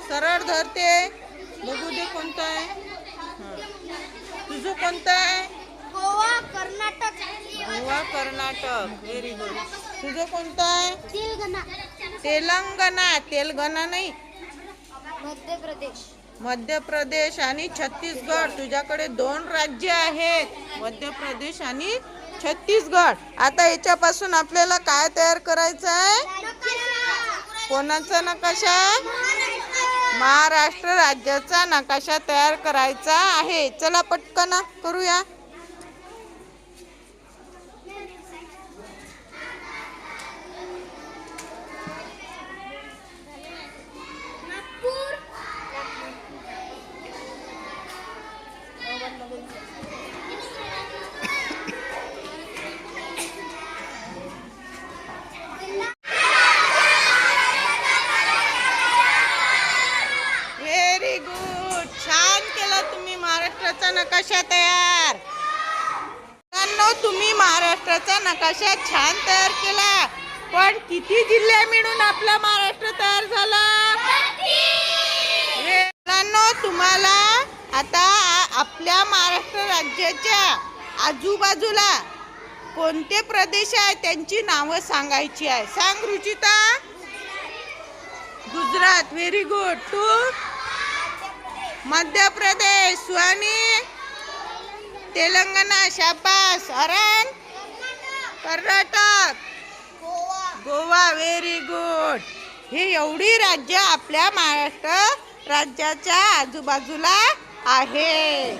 सरळ धरते. बघू दे कोणतं आहे. तुझं कोणतं आहे? गोवा कर्नाटक. गोवा कर्नाटक. Very good. तुझं कोणतं आहे? तेलंगणा. तेलंगणा. तेलंगणा नाही, मध्य प्रदेश. मध्य प्रदेश आणि छत्तीसगड. तुझ्याकडे 2 राज्य आहेत, मध्य प्रदेश आणि छत्तीसगड. आता याच्यापासून आपल्याला काय तयार करायचं आहे? कोणाचा नकाशा? महाराष्ट्र राज्याचा नकाशा तयार करायचा आहे. चला पटकन करूया. Very good. छान केला तुम्ही महाराष्ट्राचा नकाशा तयार. मुलांनो, तुम्ही महाराष्ट्राचा नकाशा छान तयार केला. पण किती जिल्हे मिळून आपला महाराष्ट्र तयार झाला? मुलांनो, तुम्हाला आता आपल्या महाराष्ट्र राज्याच्या आजूबाजूला कोणते प्रदेश आहेत त्यांची नावं सांगायची आहे. सांग रुचिता. गुजरात. Very good. तू? मध्य प्रदेश. स्वानी? तेलंगणा. शाबास. अरण? कर्नाटक. गोवा. Very good. ही एवढी राज्य आपल्या महाराष्ट्र राज्याच्या आजूबाजूला आहे.